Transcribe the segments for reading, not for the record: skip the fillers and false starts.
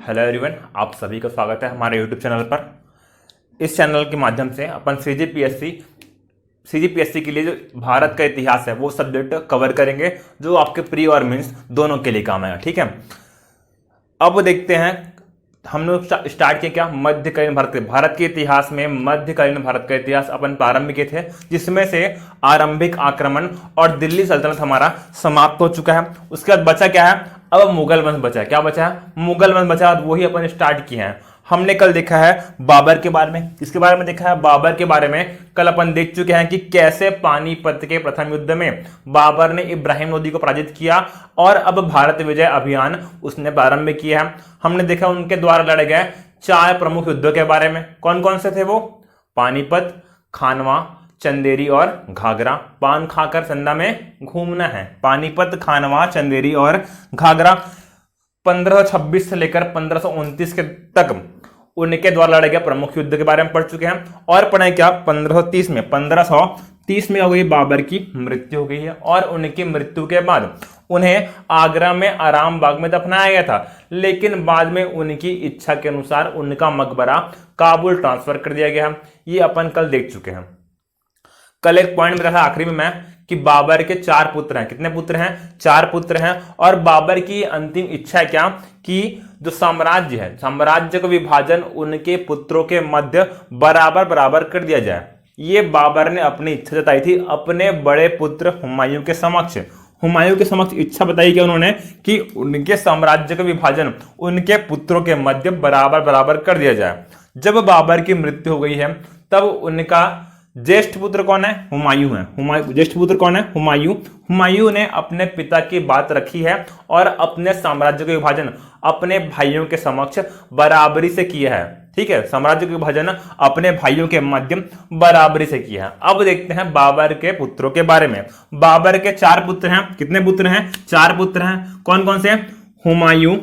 Hello everyone, आप सभी का स्वागत है हमारे यूट्यूब चैनल पर। इस चैनल के माध्यम से अपन सीजीपीएससी के लिए जो भारत का इतिहास है वो सब्जेक्ट कवर करेंगे, जो आपके प्री और मेंस दोनों के लिए काम आएगा। ठीक है, अब देखते हैं हम लोग स्टार्ट किया क्या मध्यकालीन भारत के इतिहास में। मध्यकालीन भारत का इतिहास अपन प्रारंभ किए थे, जिसमें से आरंभिक आक्रमण और दिल्ली सल्तनत हमारा समाप्त हो चुका है। उसके बाद बचा क्या है, अब मुगल वंश बचा है। क्या बचा है? मुगल वंश बचा है, वही अपन स्टार्ट किए हैं। हमने कल देखा है बाबर के बारे में, किसके बारे में देखा है? बाबर के बारे में। कल अपन देख चुके हैं कि कैसे पानीपत के प्रथम युद्ध में बाबर ने इब्राहिम लोदी को पराजित किया और अब भारत विजय अभियान उसने प्रारंभ किया है। हमने देखा उनके द्वारा लड़े गए 4 प्रमुख युद्धों के बारे में। कौन कौन से थे वो? पानीपत, खानवा, चंदेरी और घाघरा। पान खाकर संदा में घूमना है। पानीपत, खानवा, चंदेरी और घाघरा 1526 से लेकर 1529 के तक उनके द्वारा लड़े गए प्रमुख युद्ध के बारे में पढ़ चुके हैं। और पढ़े क्या 1530 में हो गई बाबर की मृत्यु हो गई है, और उनकी मृत्यु के बाद उन्हें आगरा में आराम बाग में दफनाया गया था, लेकिन बाद में उनकी इच्छा के अनुसार उनका मकबरा काबुल ट्रांसफर कर दिया गया। ये अपन कल देख चुके हैं। कल एक पॉइंट बताया था आखिरी में मैं कि बाबर के 4 पुत्र हैं। कितने पुत्र हैं? 4 पुत्र हैं। और बाबर की अंतिम इच्छा है क्या कि जो साम्राज्य है, साम्राज्य का विभाजन उनके पुत्रों के मध्य बराबर बराबर कर दिया जाए। ये बाबर ने अपनी इच्छा जताई थी अपने बड़े पुत्र हुमायूं के समक्ष। हुमायूं के समक्ष इच्छा बताई कि उन्होंने कि उनके साम्राज्य का विभाजन उनके पुत्रों के मध्य बराबर बराबर कर दिया जाए। जब बाबर की मृत्यु हो गई है, तब उनका ज्येष्ठ पुत्र कौन है? हुमायूं है। ज्येष्ठ पुत्र कौन है? हुमायूं। हुमायूं ने अपने पिता की बात रखी है और अपने साम्राज्य का विभाजन अपने भाइयों के समक्ष बराबरी से किया है। ठीक है, साम्राज्य का विभाजन अपने भाइयों के मध्य बराबरी से किया है। अब देखते हैं बाबर के पुत्रों के बारे में। बाबर के 4 पुत्र हैं। कितने पुत्र हैं? 4 पुत्र हैं। कौन कौन से? हुमायूं,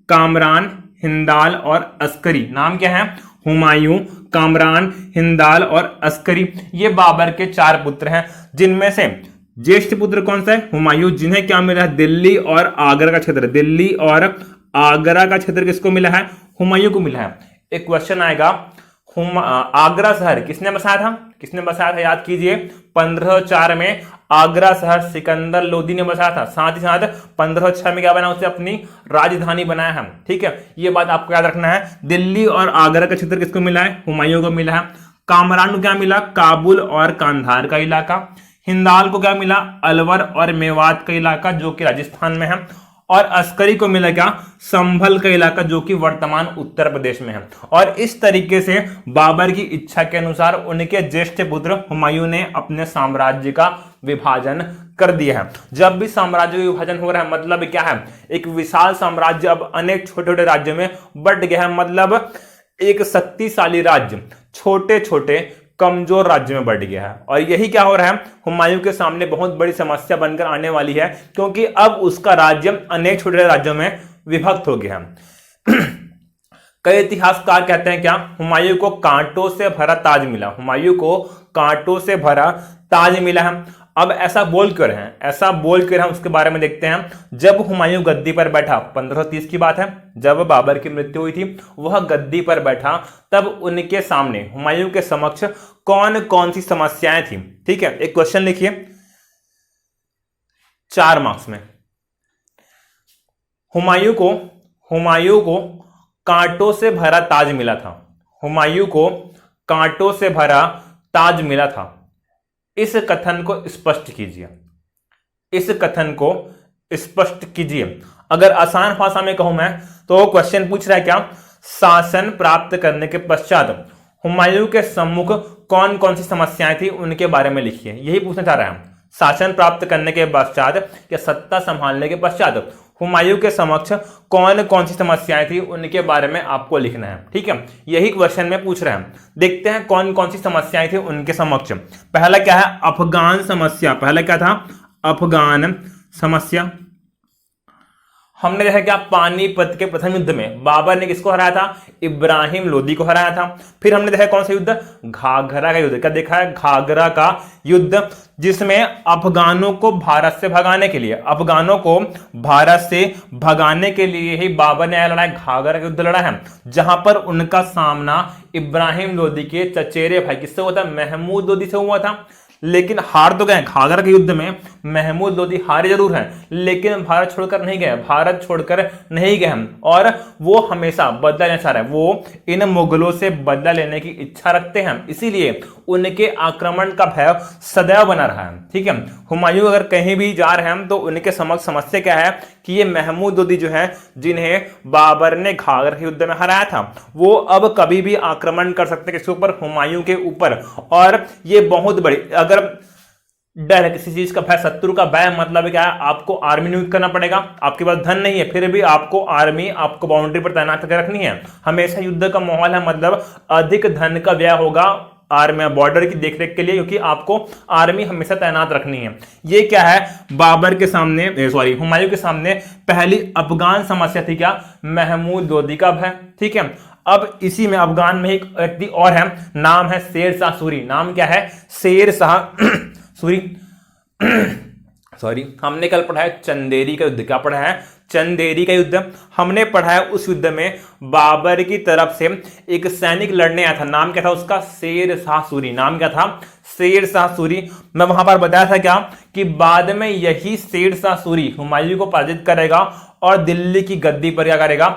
कामरान, हिंदाल और अस्करी। नाम क्या है? हुमायूं, कामरान, हिंदाल और अस्करी। ये बाबर के 4 पुत्र हैं, जिनमें से ज्येष्ठ पुत्र कौन सा है? हुमायूं, जिन्हें क्या मिला है? दिल्ली और आगरा का क्षेत्र। दिल्ली और आगरा का क्षेत्र किसको मिला है? हुमायूं को मिला है। एक क्वेश्चन आएगा, आगरा शहर किसने बसाया था? किसने बसाया था? याद कीजिए, 1504 में आगरा शहर सिकंदर लोदी ने बसाया था। साथ ही साथ 1506 में क्या बना? उसे अपनी राजधानी बनाया है। ठीक है, ये बात आपको याद रखना है। दिल्ली और आगरा का क्षेत्र किसको मिला है? हुमायूं को मिला है। कामरान को क्या मिला? काबुल और कांधार का इलाका। हिंदाल को क्या मिला? अलवर और मेवात का इलाका, जो कि राजस्थान में है। और अस्करी को मिला क्या? संभल का इलाका, जो कि वर्तमान उत्तर प्रदेश में है। और इस तरीके से बाबर की इच्छा के अनुसार उनके ज्येष्ठ पुत्र हुमायूं ने अपने साम्राज्य का विभाजन कर दिया है। जब भी साम्राज्य का विभाजन हो रहा है, मतलब क्या है? एक विशाल साम्राज्य अब अनेक छोटे छोटे राज्यों में बढ़ गया है। मतलब एक शक्तिशाली राज्य छोटे छोटे कमजोर राज्य में बढ़ गया है। और यही क्या हो रहा है? हुमायूं के सामने बहुत बड़ी समस्या बनकर आने वाली है, क्योंकि अब उसका राज्य अनेक छोटे राज्यों में विभक्त हो गया है। कई इतिहासकार कहते हैं क्या? हुमायूं को कांटों से भरा ताज मिला। हुमायूं को कांटों से भरा ताज मिला है। अब ऐसा बोल क्यों रहे हैं? ऐसा बोल क्यों रहे हैं, उसके बारे में देखते हैं। जब हुमायूं गद्दी पर बैठा, 1530 की बात है, जब बाबर की मृत्यु हुई थी, वह गद्दी पर बैठा, तब उनके सामने हुमायूं के समक्ष कौन कौन सी समस्याएं थी? ठीक है, एक क्वेश्चन लिखिए 4 मार्क्स में। हुमायूं को कांटों से भरा ताज मिला था। हुमायूं को कांटों से भरा ताज मिला था। इस कथन को स्पष्ट कीजिए। इस कथन को स्पष्ट कीजिए। अगर आसान भाषा में कहूं मैं, तो क्वेश्चन पूछ रहा है क्या? शासन प्राप्त करने के पश्चात हुमायूं के सम्मुख कौन कौन सी समस्याएं थी, उनके बारे में लिखिए। यही पूछना चाह रहा है। शासन प्राप्त करने के पश्चात या सत्ता संभालने के पश्चात हुमायूं के समक्ष कौन कौन सी समस्याएं थी, उनके बारे में आपको लिखना है। ठीक है, यही क्वेश्चन में पूछ रहे हैं। देखते हैं कौन कौन सी समस्याएं थी उनके समक्ष। पहला क्या है? अफगान समस्या। पहला क्या था? अफगान समस्या। हमने देखा क्या पानीपत के प्रथम युद्ध में बाबर ने किसको हराया था? इब्राहिम लोदी को हराया था। फिर हमने देखा कौन सा युद्ध? घाघरा का युद्ध। क्या देखा है? घाघरा का युद्ध, जिसमें अफगानों को भारत से भगाने के लिए, अफगानों को भारत से भगाने के लिए ही बाबर ने लड़ा है, घाघरा का युद्ध लड़ा है, जहां पर उनका सामना इब्राहिम लोदी के चचेरे भाई किससे हुआ था, महमूद लोदी से हुआ था। लेकिन हार तो गए, घाघरा के युद्ध में महमूद लोदी हारे जरूर हैं, लेकिन भारत छोड़कर नहीं गए, भारत छोड़कर नहीं गए हम, और वो हमेशा बदला लेना चाह रहे हैं, वो इन मुगलों से बदला लेने की इच्छा रखते हैं, इसीलिए उनके आक्रमण का भय सदैव बना रहा है। ठीक है, हुमायूं अगर कहीं भी जा रहे हैं तो उनके समक्ष समस्या क्या है कि ये महमूद लोदी जो है, जिन्हें बाबर ने घाघरा के युद्ध में हराया था, वो अब कभी भी आक्रमण कर सकते किसके ऊपर, हुमायूं के ऊपर। और ये बहुत बड़ी, अगर डर है किसी चीज का भय, शत्रु का भय, मतलब क्या है, आपको आर्मी नियुक्त करना पड़ेगा, आपके पास धन नहीं है फिर भी आपको आर्मी आपको बाउंड्री पर तैनात करके रखनी है, हमेशा युद्ध का माहौल है, मतलब अधिक धन का व्यय होगा आर्मी बॉर्डर की देखरेख के लिए, क्योंकि आपको आर्मी हमेशा तैनात रखनी है। ये क्या है, बाबर के सामने, सॉरी हुमायूं के सामने पहली अफगान समस्या थी क्या, महमूद लोदी का भय। ठीक है, अब इसी में अफगान में एक व्यक्ति और है, नाम है शेर शाह सूरी। नाम क्या है, शेर शाह सूरी सॉरी, हमने कल पढ़ा है चंदेरी का युद्ध। क्या पढ़ा है, चंदेरी का युद्ध। हमने पढ़ा है उस युद्ध में बाबर की तरफ से एक सैनिक लड़ने आया था, नाम क्या था उसका, शेर शाह सूरी। नाम क्या था, शेर शाह सूरी। मैं वहां पर बताया था क्या कि बाद में यही शेर शाह सूरी हुमायूं को पराजित करेगा और दिल्ली की गद्दी पर क्या करेगा,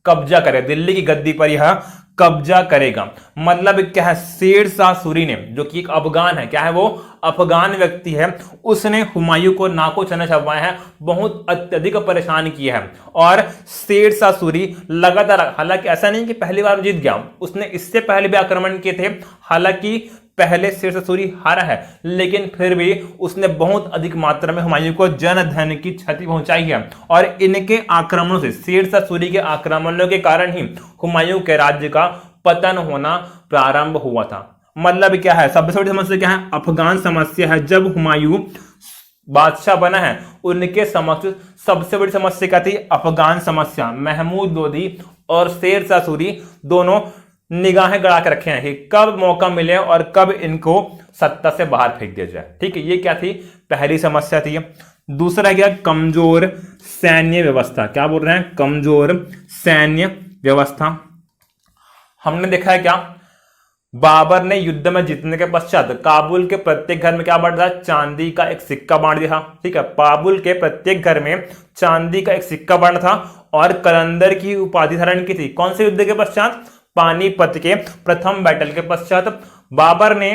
कब्जा करेगा, दिल्ली की गद्दी पर यह कब्जा करेगा। मतलब क्या है, शेर शाह सूरी ने, जो कि एक अफगान है, क्या है वो, अफगान व्यक्ति है, उसने हुमायूं को नाको चना छपवाए हैं, बहुत अत्यधिक परेशान किया है। और शेर शाह सूरी लगातार, हालांकि ऐसा नहीं कि पहली बार जीत गया, उसने इससे पहले भी आक्रमण किए थे, हालांकि पहले शेर शाह सूरी हारा है, लेकिन फिर भी उसने बहुत अधिक मात्रा में हुमायूं को जन धन की क्षति पहुंचाई है। और इनके आक्रमणों से, शेर शाह सूरी के आक्रमणों के कारण ही हुमायूं के राज्य का पतन होना प्रारंभ हुआ था। मतलब क्या है, सबसे बड़ी समस्या क्या है, अफगान समस्या है। जब हुमायूं बादशाह बना है, उनके समक्ष सबसे बड़ी समस्या क्या थी, अफगान समस्या। महमूद लोदी और शेर शाह सूरी दोनों निगाहें गड़ा के रखे हैं कि कब मौका मिले और कब इनको सत्ता से बाहर फेंक दिया जाए। ठीक है, ये क्या थी, पहली समस्या थी। दूसरा क्या, कमजोर सैन्य व्यवस्था। क्या बोल रहे हैं, कमजोर सैन्य व्यवस्था। हमने देखा है क्या, बाबर ने युद्ध में जीतने के पश्चात काबुल के प्रत्येक घर में क्या बांट दिया, चांदी का एक सिक्का बांट दिया। ठीक है, काबुल के प्रत्येक घर में चांदी का एक सिक्का बांटा था और कलंदर की उपाधि धारण की थी। कौन से युद्ध के पश्चात, पानीपत के प्रथम बैटल के पश्चात बाबर ने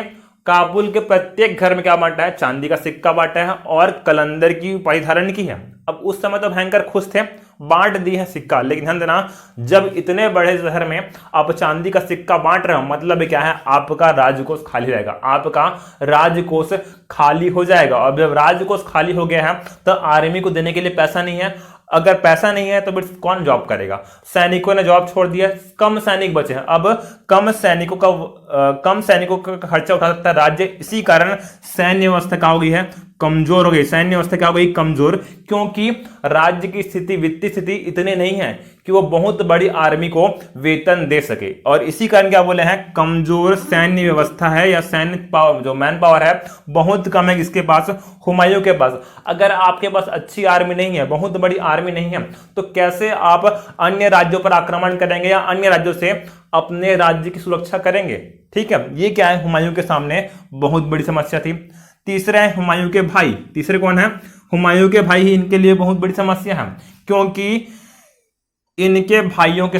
काबुल के प्रत्येक घर में क्या बांटा है, चांदी का सिक्का बांटा है और कलंदर की उपाधि धारण की है। अब उस समय तो भयंकर खुश थे, बांट दी है सिक्का, लेकिन ध्यान देना, जब इतने बड़े शहर में आप चांदी का सिक्का बांट रहे हो, मतलब क्या है, आपका राजकोष खाली रहेगा, आपका राजकोष खाली हो जाएगा। और जब राजकोष खाली हो गया है तो आर्मी को देने के लिए पैसा नहीं है, अगर पैसा नहीं है तो फिर कौन जॉब करेगा, सैनिकों ने जॉब छोड़ दिया, कम सैनिक बचे हैं। अब कम सैनिकों का खर्चा उठा सकता है राज्य, इसी कारण सैन्य व्यवस्था क्या हो गई है, कमजोर हो गई। सैन्य व्यवस्था क्या हो गई, कमजोर, क्योंकि राज्य की स्थिति, वित्तीय स्थिति इतनी नहीं है कि वो बहुत बड़ी आर्मी को वेतन दे सके। और इसी कारण क्या बोले हैं, कमजोर सैन्य व्यवस्था है, या सैन्य पावर, जो मैन पावर है बहुत कम है किसके पास, हुमायूं के पास। अगर आपके पास अच्छी आर्मी नहीं है, बहुत बड़ी आर्मी नहीं है, तो कैसे आप अन्य राज्यों पर आक्रमण करेंगे या अन्य राज्यों से अपने राज्य की सुरक्षा करेंगे। ठीक है, ये क्या है, हुमायूं के सामने बहुत बड़ी समस्या थी। तीसरे हैं हुमायूं के भाई। तीसरे कौन है, हुमायूं के भाई ही इनके लिए बहुत बड़ी समस्या है, क्योंकि इनके भाइयों के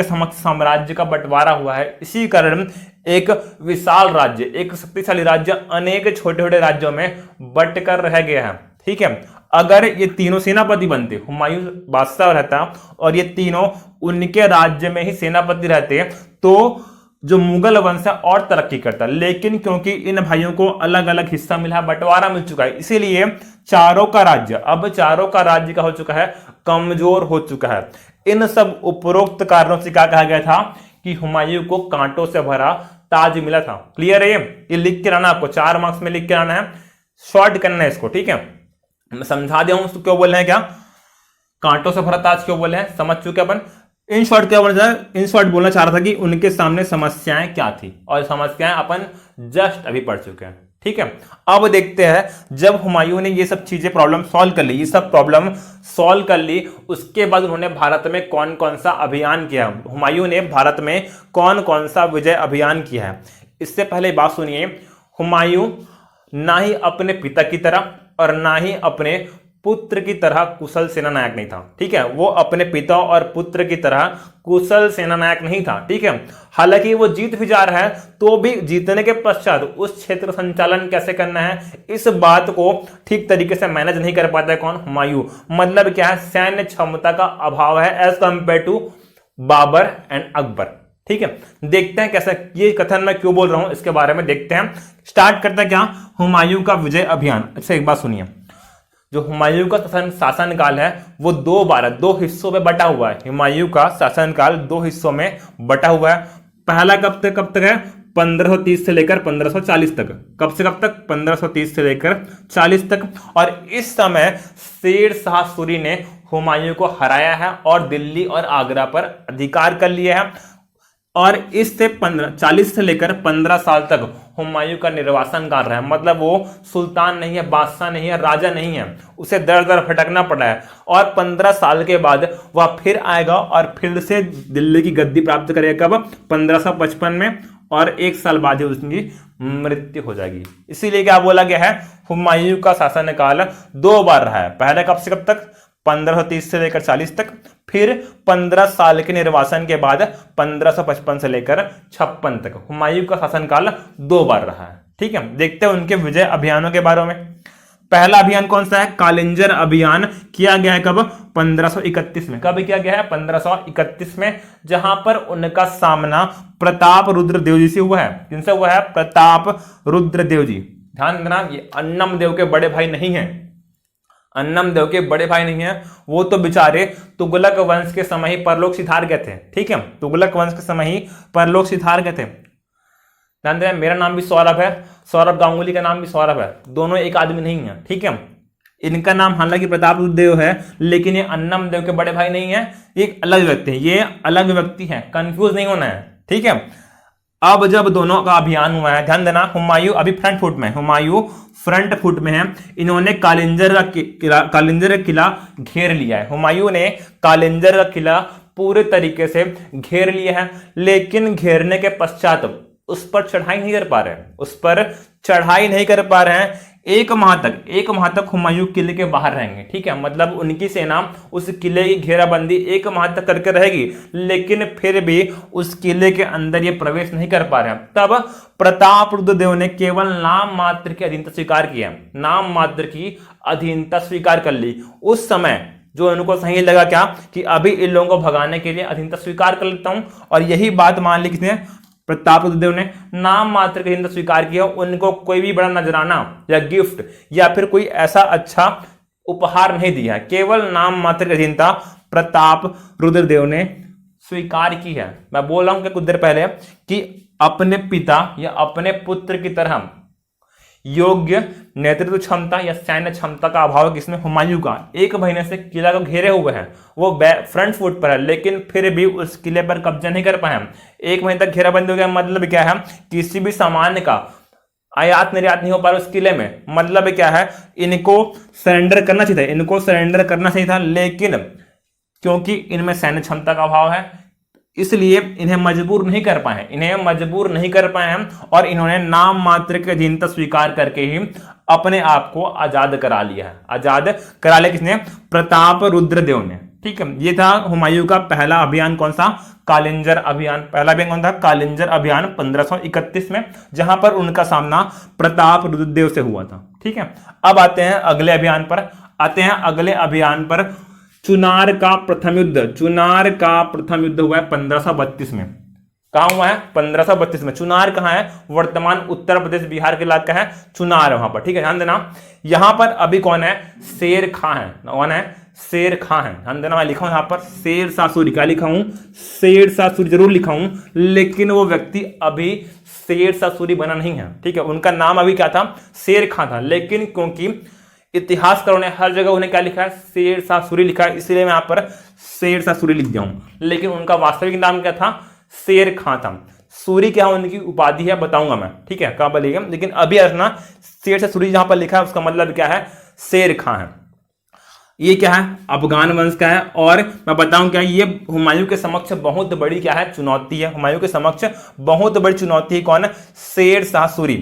समक्ष साम्राज्य का बंटवारा हुआ है। इसी कारण एक विशाल राज्य, एक शक्तिशाली राज्य अनेक छोटे छोटे राज्यों में बंट कर रह गया है। ठीक है, अगर ये तीनों सेनापति बनते, हुमायूं बादशाह रहता और ये तीनों उनके राज्य में ही सेनापति रहते, तो जो मुगल वंश है और तरक्की करता। लेकिन क्योंकि इन भाइयों को अलग अलग हिस्सा मिला, बंटवारा मिल चुका है, इसीलिए चारों का राज्य का हो चुका है, कमजोर हो चुका है। इन सब उपरोक्त कारणों से क्या कहा गया था कि हुमायूं को कांटों से भरा ताज मिला था। क्लियर है, ये लिख के लाना, आपको 4 मार्क्स में लिख के लाना है, शॉर्ट करना है इसको। ठीक है, मैं समझा दिया हूं क्यों बोल रहे हैं, क्या कांटों से भरा ताज क्यों बोले हैं, समझ चुके अपन। इन शॉर्ट क्या बोलना, इन शॉर्ट बोलना चाह रहा था कि उनके सामने समस्याएं क्या थी, और समस्याएं अपन जस्ट अभी पढ़ चुके हैं। ठीक। ठीक है। अब देखते हैं जब हुमायूं ने ये सब चीजें प्रॉब्लम सॉल्व कर ली, ये सब प्रॉब्लम सॉल्व कर ली, उसके बाद उन्होंने भारत में कौन कौन सा अभियान किया। हुमायूं ने भारत में कौन कौन सा विजय अभियान किया है। इससे पहले बात सुनिए, हुमायूं ना ही अपने पिता की तरह और ना ही अपने पुत्र की तरह कुशल सेना नायक नहीं था, ठीक है। वो अपने पिता और पुत्र की तरह कुशल सेना नायक नहीं था, ठीक है। हालांकि वो जीत भी जा रहा है, तो भी जीतने के पश्चात उस क्षेत्र संचालन कैसे करना है, इस बात को ठीक तरीके से मैनेज नहीं कर पाता है कौन, हुमायूं। मतलब क्या है, सैन्य क्षमता का अभाव है as compare to Babur and Akbar, ठीक है। देखते हैं कैसे, ये कथन मैं क्यों बोल रहा हूं इसके बारे में देखते हैं। स्टार्ट करते हैं क्या, हुमायूं का विजय अभियान। अच्छा एक बात सुनिए, जो हुमायूं का शासनकाल है वो दो हिस्सों में बटा हुआ है। हुमायूं का शासनकाल 2 हिस्सों में बटा हुआ है। पहला कब तक है, 1530 से लेकर 1540 तक। कब से कब तक, 1530 से लेकर 40 तक। और इस समय शेर शाह सूरी ने हुमायूं को हराया है और दिल्ली और आगरा पर अधिकार कर लिया है। और इससे 40 से लेकर 15 साल तक हुमायूं का निर्वासन कर रहा है। मतलब वो सुल्तान नहीं है, बादशाह नहीं है, राजा नहीं है, उसे दर दर भटकना पड़ा है। और 15 साल के बाद वह फिर आएगा और फिर से दिल्ली की गद्दी प्राप्त करेगा। कब, 1555 में। और 1 साल बाद ही उसकी मृत्यु हो जाएगी। इसीलिए क्या बोला गया है, हुमायूं का शासनकाल 2 बार रहा है। पहले कब से कब तक, 1530 से लेकर 40 तक। फिर 15 साल के निर्वासन के बाद 1555 से लेकर 56 तक हुमायूं का शासनकाल 2 बार रहा है, ठीक है। देखते हैं उनके विजय अभियानों के बारे में। पहला अभियान कौन सा है, कालिंजर अभियान किया गया है। कब, 1531 में। कब किया गया है, 1531 में, जहां पर उनका सामना प्रताप रुद्र देव जी से हुआ है। किनसे हुआ है, प्रताप रुद्र देव जी। ध्यान देना, ये अन्नम देव के बड़े भाई नहीं है, अन्नम देव के बड़े भाई नहीं है। वो तो बेचारे तुगलक वंश के समय ही परलोक सिधार गए थे, ठीक है। तुगलक वंश के समय ही परलोक सिधार गए थे। ध्यान देना, मेरा नाम भी सौरभ है, सौरभ गांगुली का नाम भी सौरभ है, दोनों एक आदमी नहीं है, ठीक है। इनका नाम हालांकि प्रताप देव है, लेकिन ये अन्नम देव के बड़े भाई नहीं है, एक अलग व्यक्ति है, ये अलग व्यक्ति है, कंफ्यूज नहीं होना है, ठीक है। अब जब दोनों का अभियान हुआ है, ध्यान देना, हुमायूं अभी फ्रंट फुट में, हुमायूं फ्रंट फुट में है। इन्होंने कालिंजर का किला घेर लिया है। हुमायूं ने कालिंजर का किला पूरे तरीके से घेर लिया है, लेकिन घेरने के पश्चात उस पर चढ़ाई नहीं कर पा रहे हैं, उस पर चढ़ाई नहीं कर पा रहे हैं। 1 माह तक हुमायूं किले के बाहर रहेंगे, ठीक है। मतलब उनकी सेना उस किले की घेराबंदी 1 माह तक करके रहेगी, लेकिन फिर भी उस किले के अंदर ये प्रवेश नहीं कर पा रहे हैं। तब प्रताप रुद्र देव ने केवल नाम मात्र की अधीनता स्वीकार किया, नाम मात्र की अधीनता स्वीकार कर ली। उस समय जो उनको सही लगा क्या, कि अभी इन लोगों को भगाने के लिए अधीनता स्वीकार कर लेता हूं। और यही बात मान ली किसने, प्रताप रुद्र देव ने। नाम मात्र की अधीनता स्वीकार किया, उनको कोई भी बड़ा नजराना या गिफ्ट या फिर कोई ऐसा अच्छा उपहार नहीं दिया, केवल नाम मात्र की अधीनता प्रताप रुद्र देव ने स्वीकार की है। मैं बोल रहा हूं कि कुछ देर पहले कि अपने पिता या अपने पुत्र की तरह योग्य नेतृत्व क्षमता या सैन्य क्षमता का अभाव किसमें, हुमायूं का। 1 महीने से किला को घेरे हुए हैं, वो फ्रंट फुट पर है, लेकिन फिर भी उस किले पर कब्जा नहीं कर पाए। 1 महीने तक घेराबंदी हो गया। मतलब क्या है, किसी भी सामान का आयात निर्यात नहीं हो पा रहा उस किले में। मतलब क्या है, इनको सरेंडर करना चाहिए था, इनको सरेंडर करना चाहिए था, लेकिन क्योंकि इनमें सैन्य क्षमता का अभाव है, इसलिए इन्हें मजबूर नहीं कर पाए हैं, और इन्होंने नाम मात्र की अधीनता स्वीकार करके ही अपने आप को आजाद करा लिया है। आजाद करा लिया किसने, प्रताप रुद्र देव ने, ठीक है। ये था हुमायूं का पहला अभियान, कौन सा, कालिंजर अभियान। पहला अभियान कौन था, कालिंजर अभियान 1531 में, जहां पर उनका सामना प्रताप रुद्र देव से हुआ था, ठीक है। अब आते हैं अगले अभियान पर, चुनार का प्रथम युद्ध हुआ है 1532 में। कहां हुआ है, 1532 में। चुनार कहां है, वर्तमान उत्तर प्रदेश बिहार के इलाका है, चुनार है वहां पर, ठीक है। ध्यान देना, यहां पर अभी कौन है, शेर खां है। कौन है, शेर खां है। ध्यान देना, मैं लिखा हूं यहां पर शेर शाह सूरी। क्या लिखा हूं, शेर शाह सूरी जरूर लिखा हूं, लेकिन वो व्यक्ति अभी शेर शाह सूरी बना नहीं है, ठीक है। उनका नाम अभी क्या था, शेर खां था, लेकिन क्योंकि इतिहासकारों ने हर जगह उन्हें क्या लिखा है, शेर शाह सूरी लिखा है, इसलिए मैं यहां पर शेर शाह सूरी लिख दिया हूं। लेकिन उनका वास्तविक नाम क्या था, शेर खां था। सूरी क्या उनकी उपाधि है बताऊंगा मैं, ठीक है, कहां पर लिखा, लेकिन अभी रखना शेर शाह सूरी जहां पर लिखा है उसका मतलब क्या है, शेर खां है। ये क्या है, अफगान वंश का है। और मैं बताऊं क्या, ये हुमायूं के समक्ष बहुत बड़ी क्या है, चुनौती है। हुमायूं के समक्ष बहुत बड़ी चुनौती है कौन है, शेर शाह सूरी।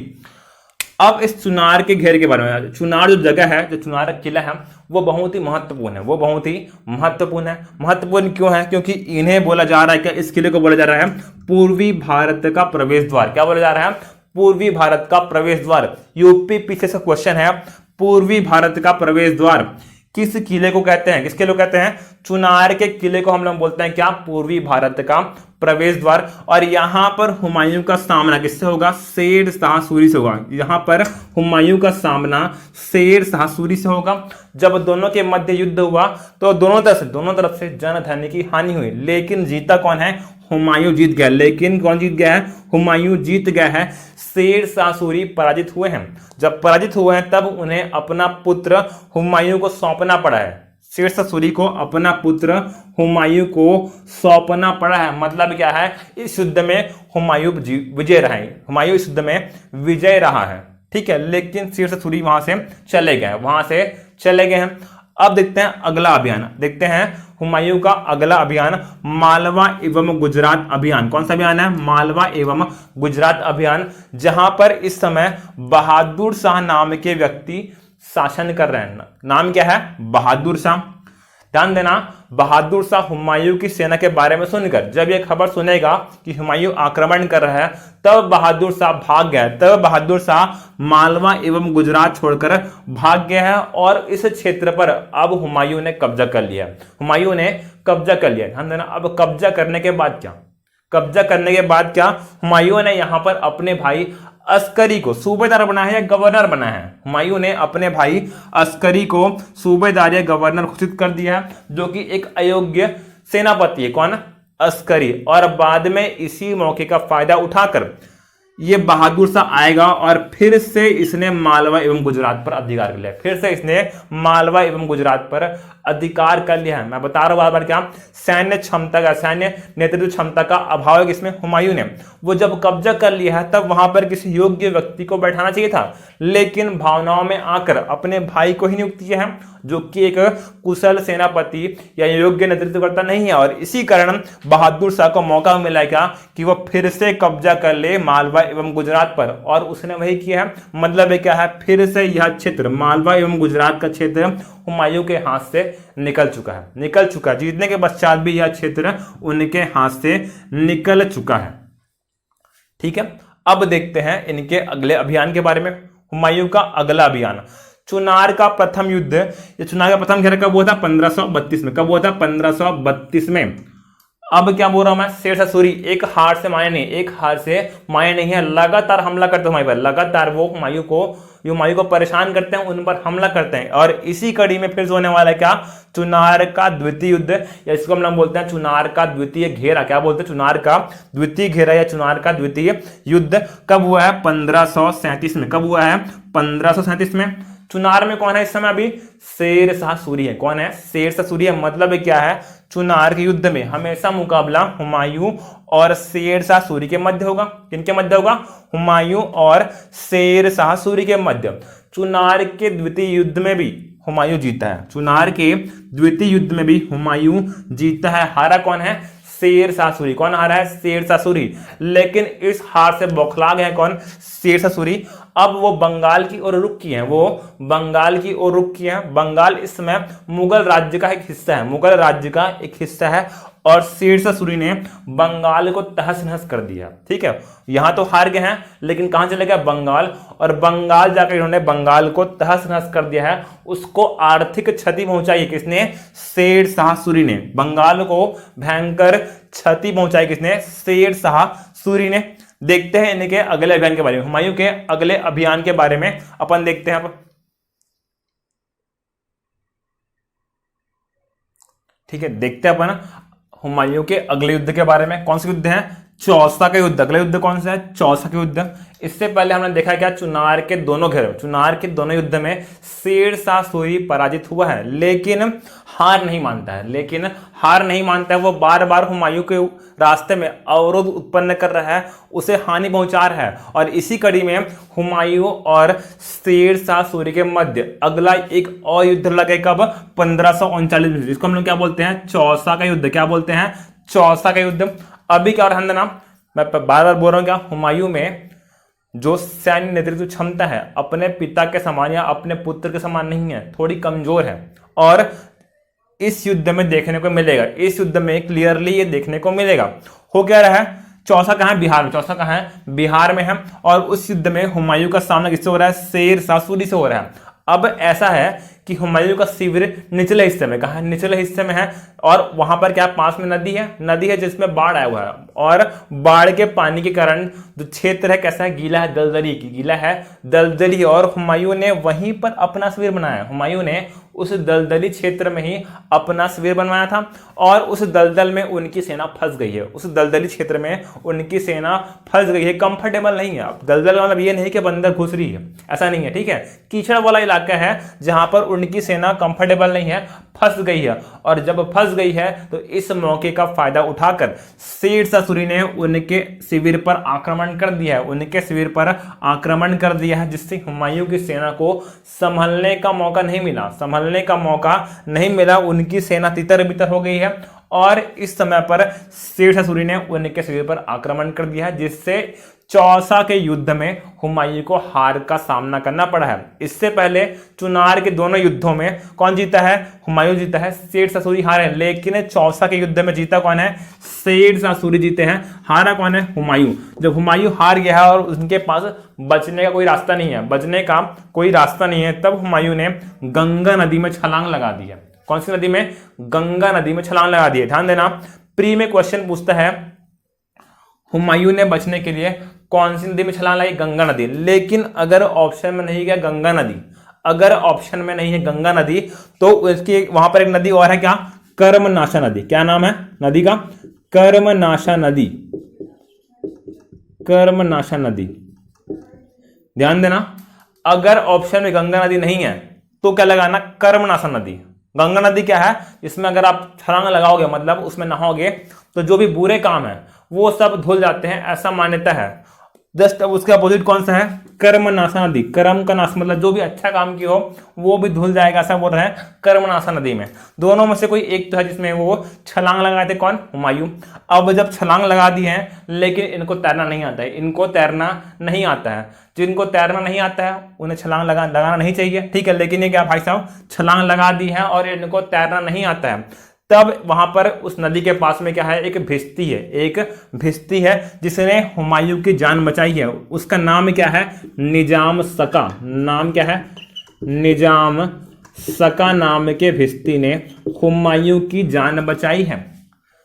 अब इस चुनार के घेर के बारे में, चुनार जो जगह है, जो चुनार का किला है, वो बहुत ही महत्वपूर्ण है, वो बहुत ही महत्वपूर्ण है। महत्वपूर्ण क्यों है, क्योंकि इन्हें बोला जा रहा है, क्या इस किले को बोला जा रहा है पूर्वी भारत का प्रवेश द्वार। क्या बोला जा रहा है, पूर्वी भारत का प्रवेश द्वार। यूपी पीछे से क्वेश्चन है, पूर्वी भारत का प्रवेश द्वार किस किले को कहते हैं, किस किले को कहते हैं, चुनार के किले को हम लोग बोलते हैं क्या, पूर्वी भारत का प्रवेश द्वार। और यहां पर हुमायूं का सामना किससे होगा, शेर शाह सूरी से होगा। यहां पर हुमायूं का सामना शेर शाह सूरी से होगा। जब दोनों के मध्य युद्ध हुआ तो दोनों तरफ से जन धन की हानि हुई, लेकिन जीता कौन है, हुमायूं जीत गया। लेकिन कौन जीत गया है, हुमायूं जीत गया है। शेर शाह सूरी पराजित हुए हैं। जब पराजित हुए हैं तब उन्हें अपना पुत्र हुमायूं को सौंपना पड़ा है। शेर शाह सूरी को अपना पुत्र हुमायूं को सौंपना पड़ा है। मतलब क्या है, इस युद्ध में हुमायूं विजय रहा है, हुमायूं इस युद्ध में विजय रहा है, ठीक है। लेकिन शेर शाह सूरी वहां से चले गए हैं। अब देखते हैं अगला अभियान, देखते हैं हुमायूं का अगला अभियान, मालवा एवं गुजरात अभियान। कौन सा अभियान है, मालवा एवं गुजरात अभियान, जहां पर इस समय बहादुर शाह नाम के व्यक्ति शासन कर रहे हैं। नाम क्या है, बहादुर शाह। ध्यान देना, बहादुर शाह हुमायूं की सेना के बारे में सुनकर जब यह खबर सुनेगा कि हुमायूं आक्रमण कर रहा है, तब बहादुर शाह भाग गया। तब बहादुर शाह मालवा एवं गुजरात छोड़कर भाग गया है और इस क्षेत्र पर अब हुमायूं ने कब्जा कर लिया। हुमायूं ने कब्जा कर लिया। ध्यान देना, अब कब्जा करने के बाद क्या, हुमायूं ने यहां पर अपने भाई अस्करी को सूबेदार बनाया है या गवर्नर बनाया है। हुमायूं ने अपने भाई अस्करी को सूबेदार या गवर्नर घोषित कर दिया है, जो कि एक अयोग्य सेनापति है। कौन, अस्करी। और बाद में इसी मौके का फायदा उठाकर ये बहादुर शाह आएगा और फिर से इसने मालवा एवं गुजरात पर अधिकार कर लिया। फिर से इसने मालवा एवं गुजरात पर अधिकार कर लिया है। मैं बता रहा हूं बार बार क्या, सैन्य क्षमता का, सैन्य नेतृत्व क्षमता का अभाव है किसमें, हुमायूं ने। वो जब कब्जा कर लिया है तब वहां पर किसी योग्य व्यक्ति को बैठाना चाहिए था, लेकिन भावनाओं में आकर अपने भाई को ही नियुक्त किया है, जो कि एक कुशल सेनापति या योग्य नेतृत्वकर्ता नहीं है। और इसी कारण बहादुर शाह को मौका मिला क्या कि वह फिर से कब्जा कर ले मालवा एवं गुजरात पर, और उसने वही किया है। मतलब क्या है, फिर से यह क्षेत्र मालवा एवं गुजरात का क्षेत्र हुमायूं के हाथ से निकल चुका है। जीतने के पश्चात भी यह क्षेत्र उनके हाथ से निकल चुका है, ठीक है। अब देखते हैं इनके अगले अभियान के बारे में। हुमायूं का अगला अभियान, चुनार का प्रथम युद्ध। ये चुनार का प्रथम घेरा कब हुआ था, 1532 में। कब हुआ था, 1532 में। अब क्या बोल रहा हूं मैं, शेर शाह सूरी एक हार से माने नहीं है, लगातार हमला करते हुमायूं पर। लगातार वो हुमायूं को परेशान करते हैं, उन पर हमला करते हैं। और इसी कड़ी में फिर से होने वाला है क्या, चुनार का द्वितीय युद्ध, या इसको हम लोग बोलते हैं चुनार का द्वितीय घेरा। क्या बोलते हैं, चुनार का द्वितीय घेरा या चुनार का द्वितीय युद्ध। कब हुआ है, 1537 में। कब हुआ है, 1537 में। चुनार में कौन है इस समय अभी, शेर शाह सूरी है। कौन है, शेर शाह सूरी है। मतलब क्या है, चुनार के युद्ध में हमेशा मुकाबला हुमायूं और शेर शाह सूरी के मध्य होगा। किनके मध्य होगा, हुमायूं और शेर शाह सूरी के मध्य। चुनार के द्वितीय युद्ध में भी हुमायूं जीता है। चुनार के द्वितीय युद्ध में भी हुमायूं जीता है। हारा कौन है, शेर शाह सूरी। कौन हारा है, शेर शाह सूरी। लेकिन इस हार से बौखला गए कौन, शेर शाह सूरी। अब वो बंगाल की ओर रुख किए हैं। बंगाल इस समय मुगल राज्य का एक हिस्सा है। और शेर शाह सूरी ने बंगाल को तहस नहस कर दिया, ठीक है। यहां तो हार गए हैं, लेकिन कहां चले गए, बंगाल। और बंगाल जाकर इन्होंने बंगाल को तहस नहस कर दिया है। उसको आर्थिक क्षति पहुंचाई किसने, शेर शाह सूरी ने। बंगाल को भयंकर क्षति पहुंचाई किसने, शेर शाह सूरी ने। देखते हैं इनके अगले अभियान के बारे में। हुमायूं के अगले अभियान के बारे में अपन देखते हैं अब, ठीक है। देखते हैं अपन हुमायूं के अगले युद्ध के बारे में। कौन सा युद्ध है, चौसा का युद्ध। अगला युद्ध कौन सा है? चौसा का युद्ध। इससे पहले हमने देखा क्या, चुनार के दोनों घेरों, चुनार के दोनों युद्ध में शेरशाह सूरी पराजित हुआ है, लेकिन हार नहीं मानता है, लेकिन हार नहीं मानता है। वो बार बार हुमायूं के रास्ते में अवरोध उत्पन्न कर रहा है, उसे हानि पहुंचा रहा है। और इसी कड़ी में हुमायूं और शेरशाह सूरी के मध्य अगला एक और युद्ध लगे, कब? 1539 में, जिसको हम लोग क्या बोलते हैं? चौसा का युद्ध। क्या बोलते हैं? चौसा का युद्ध। अभी क्या, ध्यान देना, मैं बार बार बोल रहा हूं, क्या हुमायूं में जो सैन्य नेतृत्व क्षमता है अपने पिता के समान या अपने पुत्र के समान नहीं है, थोड़ी कमजोर है। और इस युद्ध में देखने को मिलेगा, इस युद्ध में क्लियरली ये देखने को मिलेगा। हो क्या रहा है? चौसा कहाँ है? बिहार में। चौसा कहाँ है? बिहार में है। और उस युद्ध में हुमायूं का सामना किससे हो रहा है? शेरशाह सूरी से हो रहा है। अब ऐसा है कि हुमायूं का शिविर निचले हिस्से में, कहा है? निचले हिस्से में है। और वहां पर क्या, पास में नदी है, नदी है जिसमें बाढ़ आया हुआ है। और बाढ़ के पानी के कारण जो क्षेत्र है कैसा है? गीला है, दलदली की, गीला है, दलदली। और हुमायूं ने वहीं पर अपना शिविर बनाया। हुमायूं ने उस दलदली क्षेत्र में ही अपना शिविर बनवाया था। और उस दलदल में उनकी सेना फंस गई है, उस दलदली क्षेत्र में उनकी सेना फंस गई है, कंफर्टेबल नहीं है। अब दलदल मतलब ये नहीं कि बंदर घुस रही है, ऐसा नहीं है, ठीक है। कीचड़ वाला इलाका है जहां पर उनकी सेना कंफर्टेबल नहीं है, फंस गई है। और जब फंस गई है तो इस मौके का फायदा उठाकर शेरशाह सूरी ने उनके शिविर पर आक्रमण कर दिया है, उनके शिविर पर आक्रमण कर दिया है, जिससे हुमायूं की सेना को संभलने का मौका नहीं मिला, संभलने का मौका नहीं मिला। उनकी सेना तितर बितर हो गई है। और इस समय पर शेरशाह सूरी ने उनके शिविर पर आक्रमण कर दिया है, जिससे चौसा के युद्ध में हुमायूं को हार का सामना करना पड़ा है। इससे पहले चुनार के दोनों युद्धों में कौन जीता है? हुमायूं जीता है, शेरशाह सूरी हारे। लेकिन चौसा के युद्ध में जीता कौन है? शेरशाह सूरी जीते हैं, हारा कौन है? हुमायूं। जब हुमायूं हार गया है और उनके पास बचने का कोई रास्ता नहीं है, बचने का कोई रास्ता नहीं है, तब हुमायूं ने गंगा नदी में छलांग लगा दी है। कौन सी नदी में? गंगा नदी में छलांग लगा दी है। ध्यान देना, प्री में क्वेश्चन पूछता है हुमायूं ने बचने के लिए कौन सी नदी में छलांग लगाई? गंगा नदी। लेकिन अगर ऑप्शन में नहीं गया गंगा नदी, अगर ऑप्शन में नहीं है गंगा नदी, तो उसकी वहां पर एक नदी और है, क्या? कर्मनाशा नदी। क्या नाम है नदी का? कर्मनाशा नदी, कर्मनाशा नदी। ध्यान देना, अगर ऑप्शन में गंगा नदी नहीं है तो क्या लगाना? कर्मनाशा नदी। गंगा नदी क्या है? इसमें अगर आप छलांग लगाओगे, मतलब उसमें नहाओगे, तो जो भी बुरे काम है वो सब धुल जाते हैं, ऐसा मान्यता है। जस्ट अब उसके अपोजिट कौन सा है? कर्मनाशा नदी। कर्म का नाश मतलब जो भी अच्छा काम किया हो वो भी धुल जाएगा, ऐसा बोल रहे हैं कर्मनाशा नदी में। दोनों में से कोई एक तो है जिसमें वो छलांग लगाए थे, कौन? हुमायूं। अब जब छलांग लगा दी है, लेकिन इनको तैरना नहीं आता है, इनको तैरना नहीं आता है। जिनको तैरना नहीं आता है उन्हें छलांग लगाना नहीं चाहिए, ठीक है। लेकिन ये क्या भाई साहब, छलांग लगा दी है और इनको तैरना नहीं आता है। तब वहां पर उस नदी के पास में क्या है? एक भिश्ती है, एक भिश्ती है जिसने हुमायूं की जान बचाई है। उसका नाम क्या है? निजाम सका। नाम क्या है? निजाम सका नाम के भिश्ती ने हुमायूं की जान बचाई है।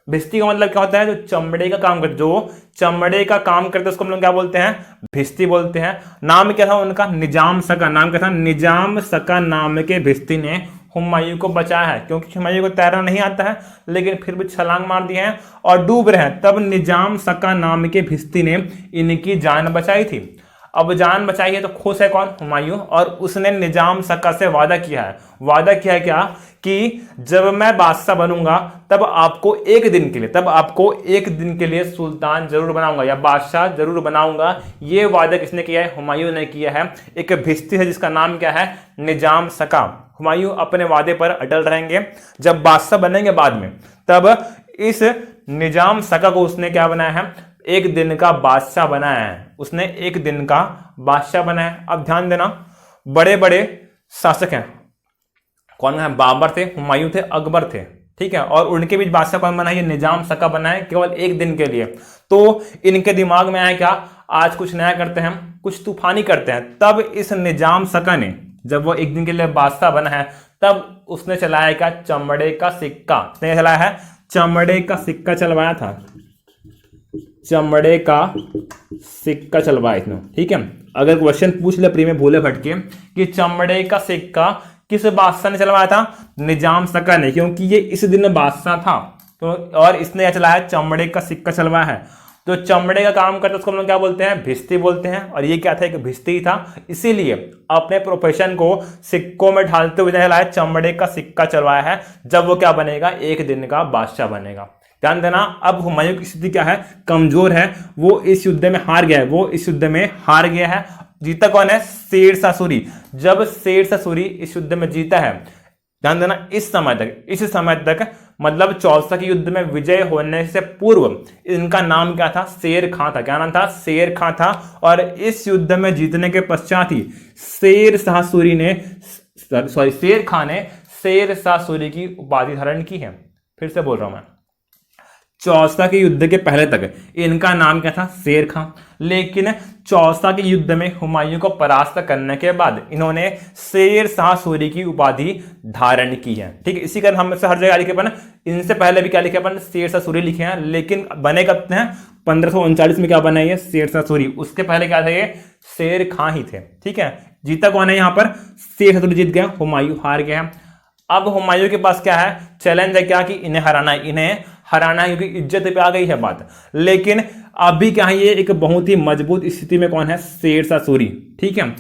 भिश्ती का मतलब क्या होता है? जो चमड़े का काम करते, जो चमड़े का काम करते उसको हम लोग क्या बोलते हैं? भिश्ती बोलते हैं। नाम क्या था उनका? निजाम सका। नाम क्या था? निजाम सका नाम के भिश्ती ने हुमायूं को बचाया है, क्योंकि हुमायूं को तैरना नहीं आता है, लेकिन फिर भी छलांग मार दिए हैं और डूब रहे हैं। तब निजाम सका नाम के भिश्ती ने इनकी जान बचाई थी। अब जान बचाई है तो खुश है कौन? हुमायूं। और उसने निजाम सका से वादा किया है। वादा किया है क्या? कि जब मैं बादशाह बनूंगा तब आपको एक दिन के लिए, तब आपको एक दिन के लिए सुल्तान जरूर बनाऊंगा या बादशाह जरूर बनाऊंगा। ये वादा किसने किया है? हुमायूं ने किया है। एक भिश्ती है जिसका नाम क्या है? निजाम सका। हुमायूं अपने वादे पर अटल रहेंगे। जब बादशाह बनेंगे बाद में, तब इस निजाम सका को उसने क्या बनाया है? एक दिन का बादशाह बनाया है। उसने एक दिन का बादशाह बनाया है। अब ध्यान देना, बड़े बड़े शासक हैं, कौन है? बाबर थे, हुमायूं थे, अकबर थे, ठीक है। और उनके बीच बादशाह कौन बना? ये निजाम सका बना है, केवल एक दिन के लिए। तो इनके दिमाग में आया क्या? आज कुछ नया करते हैं, कुछ तूफानी करते हैं। तब इस निजाम सका ने, जब वो एक दिन के लिए बादशाह बना है, तब उसने चलाया क्या? चमड़े का सिक्का। उसने चलाया है चमड़े का सिक्का, चलवाया था, चमड़े का सिक्का चलवाया इसने, ठीक है। अगर क्वेश्चन पूछ ले प्री में भूले भटके कि चमड़े का सिक्का किस बादशाह ने चलवाया था? निजाम सका ने, क्योंकि ये इस दिन बादशाह था। तो और इसने चलाया चमड़े का सिक्का चलवाया है। जो चमड़े का काम करता है उसको हम लोग क्या बोलते हैं, भिस्ती बोलते हैं। और ये क्या था, एक भिस्ती था, इसीलिए अपने प्रोफेशन को सिक्कों में ढालते हुए चलाया, चमड़े का सिक्का चलवाया है। जब वो क्या बनेगा, एक दिन का बादशाह बनेगा। ध्यान देना, अब हुमायूं की स्थिति क्या है, कमजोर है, वो इस युद्ध में हार गया है, वो इस युद्ध में हार गया है। जीता कौन है, शेरशाह सूरी। जब शेरशाह सूरी इस युद्ध में जीता है, ध्यान देना, इस समय तक मतलब चौसा के युद्ध में विजय होने से पूर्व इनका नाम क्या था, शेर खां था। क्या नाम था, शेर खां था। और इस युद्ध में जीतने के पश्चात ही शेर खां ने शेरशाह सूरी की उपाधि धारण की है। फिर से बोल रहा हूं मैं, चौसा के युद्ध के पहले तक इनका नाम क्या था, शेर खां। लेकिन चौसा के युद्ध में हुमायूं को परास्त करने के बाद इन्होंने शेरशाह सूरी की उपाधि धारण की है। ठीक है, इसी कारण हम से हर जगह लिखे अपन, इनसे पहले भी क्या लिखे अपन, शेरशाह सूरी लिखे हैं। लेकिन बने कब हैं, 1539 में क्या बना ये, शेरशाह सूरी। उसके पहले क्या था, ये शेर खां ही थे। ठीक है, जीता कौन है यहाँ पर, शेरशाह सूरी जीत गया, हुमायूं हार गया। अब हुमायूं के पास क्या है, चैलेंज है क्या, कि इन्हें हराना है, क्योंकि इज्जत पे आ गई है बात। लेकिन अभी क्या है, ये एक बहुत ही मजबूत स्थिति में कौन है, शेरशाह सूरी। ठीक है,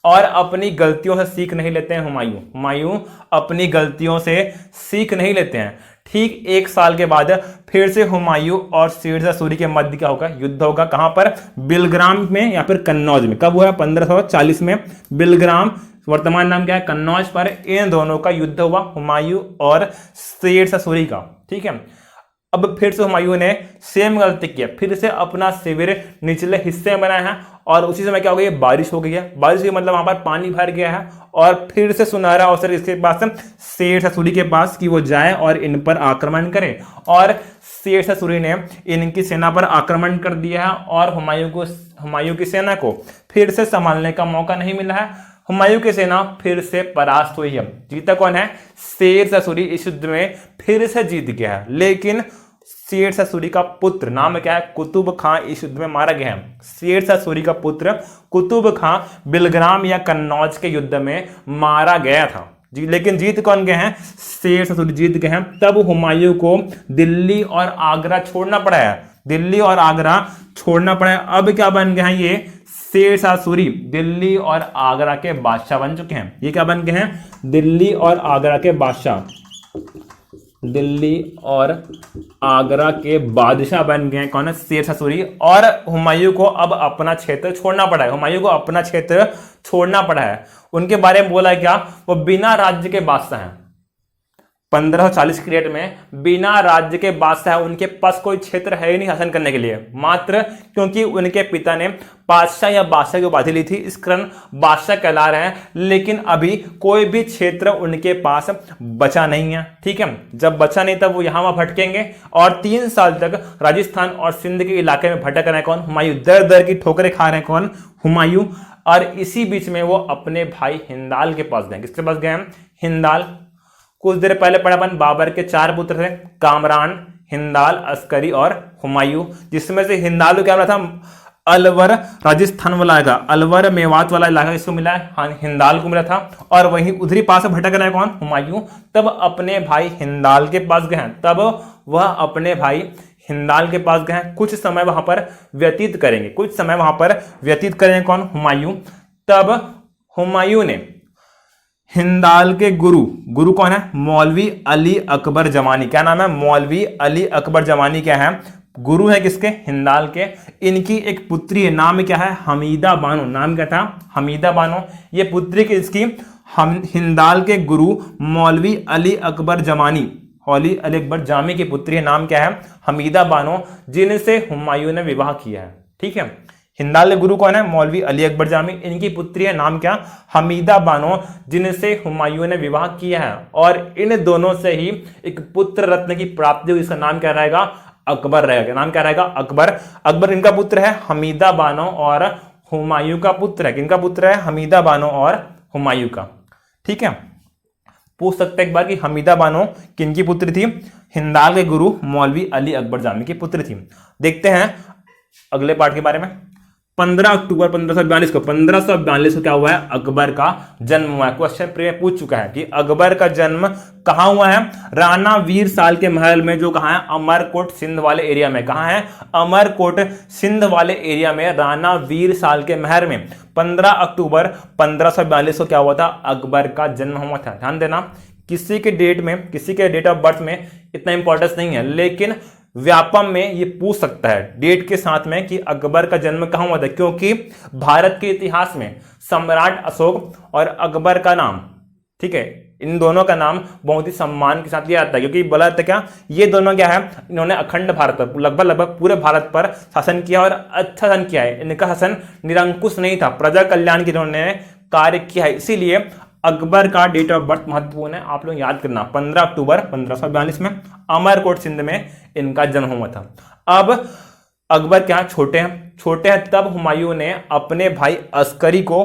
और अपनी गलतियों से सीख नहीं लेते हैं हुमायूं अपनी गलतियों से सीख नहीं लेते हैं। ठीक 1 साल के बाद फिर से हुमायूं और शेरशाह सूरी के मध्य क्या होगा, युद्ध होगा। कहां पर, बिलग्राम में या फिर कन्नौज में। कब हुआ, 1540 में। बिलग्राम वर्तमान नाम क्या है, कन्नौज पर इन दोनों का युद्ध हुआ, हुमायूं और शेरशाह सूरी का। ठीक है, अब फिर से हुमायूं ने सेम गलती किया, फिर से अपना शिविर निचले हिस्से में बनाया है। और उसी समय क्या हो गई, बारिश हो गई है। बारिश के मतलब वहां पर पानी भर गया है। और फिर से सुनहरा अवसर इसके पास, शेरशाह सूरी के पास, कि वो जाए और इन पर आक्रमण करे। और शेरशाह सूरी ने इनकी सेना पर आक्रमण कर दिया है और हुमायूं की सेना को फिर से संभालने का मौका नहीं मिला है। हुमायूं की सेना फिर से परास्त हुई है। जीता कौन है, शेरशाह सूरी इस युद्ध में फिर से जीत गया है। लेकिन शेरशाह सूरी का पुत्र नाम क्या है, कुतुब खां इस युद्ध में मारा गया है। शेरशाह सूरी का पुत्र कुतुब खां बिलग्राम या कन्नौज के युद्ध में मारा गया था। लेकिन जीत कौन गए हैं, शेरशाह सूरी जीत गए हैं। तब हुमायूं को दिल्ली और आगरा छोड़ना पड़ा है, अब क्या बन गए हैं, ये शेरशाह सूरी दिल्ली और आगरा के बादशाह बन चुके हैं। ये क्या बन गए हैं, दिल्ली और आगरा के बादशाह बन गए हैं। कौन है, शेरशाह सूरी। और हुमायूं को अब अपना क्षेत्र छोड़ना पड़ा है। उनके बारे में बोला क्या, वो बिना राज्य के बादशाह हैं। 1540 के डेट में बिना राज्य के बादशाह, उनके पास कोई क्षेत्र है ही नहीं शासन करने के लिए, मात्र क्योंकि उनके पिता ने बादशाह या बादशाह की उपाधि ली थी, इस कारण बादशाह कहला रहे हैं। लेकिन अभी कोई भी क्षेत्र उनके पास बचा नहीं है। ठीक है, जब बचा नहीं तब वो यहां वहां भटकेंगे। और 3 साल तक राजस्थान और सिंध के इलाके में भटक रहे हैं कौन, हुमायूं। दर दर की ठोकरें खा रहे हैं कौन, हुमायूं। और इसी बीच में वो अपने भाई हिंदाल के पास गए। किसके पास गए हैं, हिंदाल। कुछ देर पहले पढ़ा अपन, बाबर के 4 पुत्र थे, कामरान, हिंदाल, अस्करी और हुमायूं। जिसमें से हिंदाल को क्या मिला था, अलवर राजस्थान वाला आएगा, अलवर मेवात वाला इलाका इसको मिला है, हाँ हिंदाल को मिला था। और वहीं उधरी पास भटक रहा है कौन, हुमायूं। तब अपने भाई हिंदाल के पास गए हैं, कुछ समय वहां पर व्यतीत करेंगे, कौन, हुमायूं। तब हुमायूं ने हिंदाल के गुरु कौन है, मौलवी अली अकबर जमानी। क्या नाम है, मौलवी अली अकबर जमानी क्या है, गुरु है किसके, हिंदाल के। इनकी एक पुत्री है, नाम क्या है, हमीदा बानो। नाम क्या था, हमीदा बानो। ये पुत्री किसकी, हिंदाल के गुरु मौलवी अली अकबर जामी की पुत्री है। नाम क्या है, हमीदा बानो, जिनसे हुमायूं ने विवाह किया है। ठीक है, हिंदाल के गुरु कौन है, मौलवी अली अकबर जामी। इनकी पुत्री है, नाम क्या, हमीदा बानो, जिनसे हुमायूं ने विवाह किया है। और इन दोनों से ही एक पुत्र रत्न की प्राप्ति हुई, इसका नाम क्या रहेगा, अकबर रहेगा। नाम क्या रहेगा, अकबर इनका पुत्र है, हमीदा बानो और हुमायूं का पुत्र है। किनका पुत्र है, हमीदा बानो और हुमायूं का। ठीक है, पूछ सकते हैं एक बार कि हमीदा बानो किनकी पुत्री थी, हिंदाल के गुरु मौलवी अली अकबर जामी की पुत्री थी। देखते हैं अगले पार्ट के बारे में। 15 अक्टूबर 1542 को क्या हुआ है, अकबर का जन्म हुआ है। क्वेश्चन प्री में पूछ चुका है कि अकबर का जन्म कहां हुआ है, राणा वीर साल के महल में, जो कहां है, अमरकोट सिंध वाले एरिया में। कहां है, अमरकोट सिंध वाले एरिया में, राणा वीर साल के महल में 15 अक्टूबर 1542 को क्या हुआ था, अकबर का जन्म हुआ था। ध्यान देना, किसी के डेट में, किसी के डेट ऑफ बर्थ में इतना इंपॉर्टेंस नहीं है, लेकिन व्यापम में ये पूछ सकता है डेट के साथ में कि अकबर का जन्म कहां हुआ था, क्योंकि भारत के इतिहास में सम्राट अशोक और अकबर का नाम, ठीक है, इन दोनों का नाम बहुत ही सम्मान के साथ लिया जाता है, क्योंकि बोला जाता है क्या, ये दोनों क्या है, इन्होंने अखंड भारत पर, लगभग पूरे भारत पर शासन किया और अच्छा शासन किया है। इनका शासन निरंकुश नहीं था, प्रजा कल्याण के इन्होंने कार्य किया है, इसीलिए अकबर का डेट ऑफ बर्थ महत्वपूर्ण है, आप लोग याद करना। 15 अक्टूबर 1542 में अमरकोट सिंध में इनका जन्म हुआ था। अब अकबर क्या छोटे हैं, तब हुमायूं ने अपने भाई अस्करी को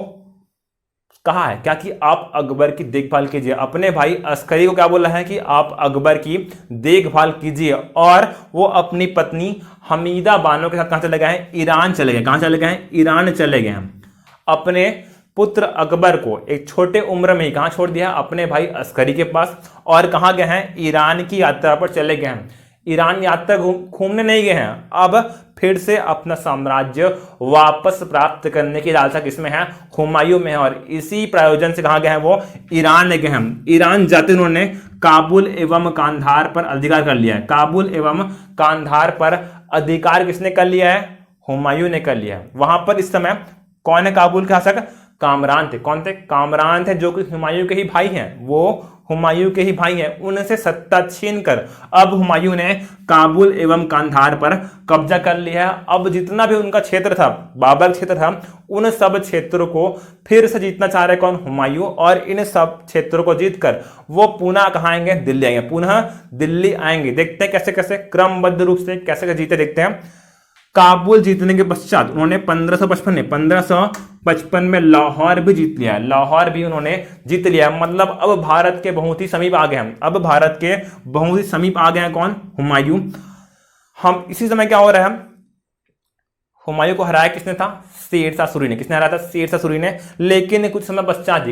कहा है क्या कि आप अकबर की देखभाल कीजिए। अपने भाई अस्करी को क्या बोला है कि आप अकबर की देखभाल कीजिए, और वो अपनी पत्नी हमीदा बानो के साथ कहां चले गए हैं, ईरान चले गए। कहां चले गए हैं, ईरान चले गए हैं। अपने पुत्र अकबर को एक छोटे उम्र में ही कहां छोड़ दिया, अपने भाई अस्करी के पास, और कहां गए हैं, ईरान की यात्रा पर चले गए हैं। ईरान यात्रा घूमने नहीं गए हैं, अब फिर से अपना साम्राज्य वापस प्राप्त करने की लालसा किसमें है, हुमायूं में है, और इसी प्रयोजन से कहां गए हैं, वो ईरान गए हैं। ईरान जाते उन्होंने काबुल एवं कांधार पर अधिकार कर लिया है। काबुल एवं कांधार पर अधिकार किसने कर लिया है, हुमायूं ने कर लिया है। वहां पर इस समय कौन है काबुल के शासक, कामरान थे। कौन थे, कामरान थे, जो कि हुमायूं के ही भाई हैं, वो हुमायूं के ही भाई हैं। उनसे सत्ता छीनकर अब हुमायूं ने काबुल एवं कांधार पर कब्जा कर लिया है। अब जितना भी उनका क्षेत्र था, बाबर क्षेत्र था, उन सब क्षेत्रों को फिर से जीतना चाह रहे कौन, हुमायूं, और इन सब क्षेत्रों को जीतकर वो पुनः कहां आएंगे, दिल्ली आएंगे, पुनः दिल्ली आएंगे। देखते हैं कैसे कैसे क्रमबद्ध रूप से कैसे जीते, देखते हैं। काबुल जीतने के पश्चात उन्होंने 1555 में लाहौर भी जीत लिया। लाहौर भी उन्होंने जीत लिया, मतलब अब भारत के बहुत ही समीप आ गए हैं। अब भारत के बहुत ही समीप आ गए हैं कौन, हुमायूं। हम इसी समय क्या हो रहा है, हुमायूं को हराया किसने था, शेरशाह सूरी ने। किसने हराया था, शेरशाह सूरी ने। लेकिन कुछ समय पश्चात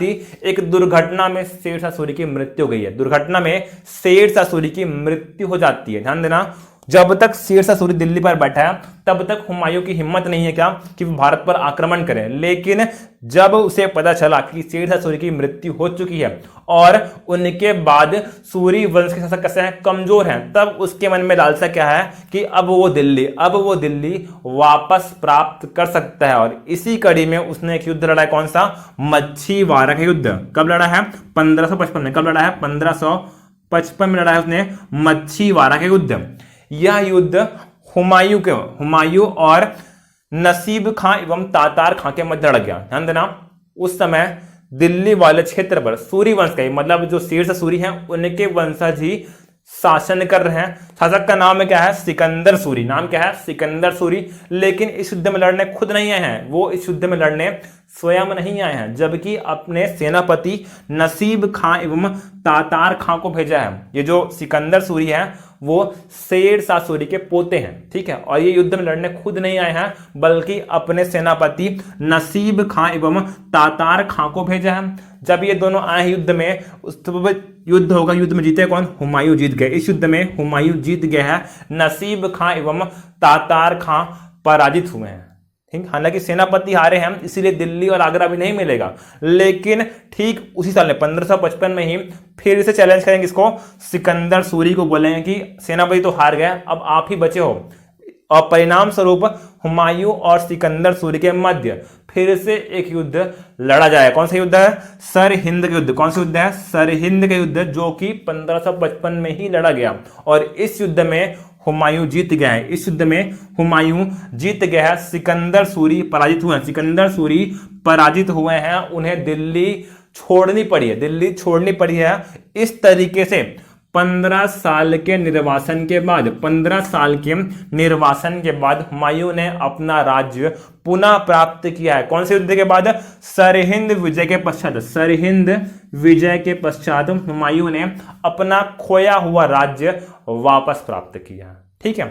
ही एक दुर्घटना में शेरशाह सूरी की मृत्यु हो गई है। दुर्घटना में शेरशाह सूरी की मृत्यु हो जाती है। ध्यान देना, जब तक शेरशाह सूरी दिल्ली पर बैठा है तब तक हुमायूं की हिम्मत नहीं है क्या कि भारत पर आक्रमण करें। लेकिन जब उसे पता चला कि शेरशाह सूरी की मृत्यु हो चुकी है और उनके बाद सूरी वंश के शासक कैसे हैं, कमजोर हैं, तब उसके मन में लालसा क्या है कि अब वो दिल्ली वापस प्राप्त कर सकता है। और इसी कड़ी में उसने एक युद्ध लड़ा है, कौन सा, मच्छीवाड़ा का युद्ध। कब लड़ा है, 1555 में। कब लड़ा है, 1555 में लड़ा है उसने मच्छीवाड़ा का युद्ध। यह युद्ध हुमायूं और नसीब खां एवं तातार खां के मध्य लड़ गया। ध्यान देना, उस समय दिल्ली वाले क्षेत्र पर सूरी वंश का, मतलब जो शेरशाह सूरी हैं उनके वंशज ही शासन कर रहे हैं। शासक का नाम क्या है, सिकंदर सूरी। नाम क्या है, सिकंदर सूरी। लेकिन इस युद्ध में लड़ने खुद नहीं आए हैं, वो इस युद्ध में लड़ने स्वयं नहीं आए हैं, जबकि अपने सेनापति नसीब खां एवं तातार खां को भेजा है। ये जो सिकंदर सूरी है वो शेरशाह सूरी के पोते हैं, ठीक है। और ये युद्ध में लड़ने खुद नहीं आए हैं, बल्कि अपने सेनापति नसीब खां एवं तातार खां को भेजा है। जब ये दोनों आए युद्ध में, उस युद्ध होगा, युद्ध में जीते कौन, हुमायूं जीत गए। इस युद्ध में हुमायूं जीत गया है, नसीब खां एवं तातार खां पराजित हुए हैं। ठीक, हालांकि सेनापति हारे हैं, इसीलिए दिल्ली और आगरा भी नहीं मिलेगा। लेकिन ठीक उसी साल में 1555 में ही फिर से चैलेंज करेंगे इसको, सिकंदर सूरी को बोलेंगे कि सेनापति तो हार गए, अब आप ही बचे हो। और परिणाम स्वरूप हुमायूं और सिकंदर सूरी के मध्य फिर से एक युद्ध लड़ा जाए। कौन सा युद्ध है, सरहिंद का युद्ध। कौन सा युद्ध है, सरहिंद का युद्ध, जो कि 1555 में ही लड़ा गया। और इस युद्ध में हुमायूं जीत गया है। इस युद्ध में हुमायूं जीत गया है, सिकंदर सूरी पराजित हुए हैं। सिकंदर सूरी पराजित हुए हैं, उन्हें दिल्ली छोड़नी पड़ी है। दिल्ली छोड़नी पड़ी है। इस तरीके से 15 साल के निर्वासन के बाद हुमायूं ने अपना राज्य पुनः प्राप्त किया है। कौन से युद्ध के बाद, सरहिंद विजय के पश्चात। सरहिंद विजय के पश्चात हुमायूं ने अपना खोया हुआ राज्य वापस प्राप्त किया। ठीक है,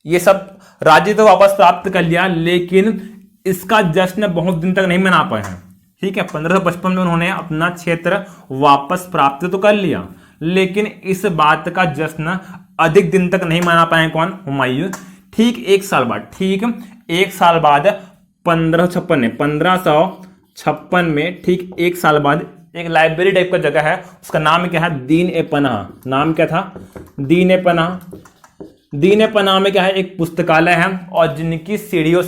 ये सब राज्य तो वापस प्राप्त कर लिया, लेकिन इसका जश्न बहुत दिन तक नहीं मना पाए हैं। ठीक है, 1555 में उन्होंने अपना क्षेत्र वापस प्राप्त तो कर लिया, लेकिन इस बात का जश्न अधिक दिन तक नहीं मना पाए कौन? हुमायूं। ठीक एक साल बाद 1556 में, ठीक एक साल बाद एक लाइब्रेरी टाइप का जगह है, उसका नाम क्या है? दीन ए पनाह। नाम क्या था? दीन ए पनाह। दीन ए पनाह में क्या है? एक पुस्तकालय है, और जिसकी सीढ़ियों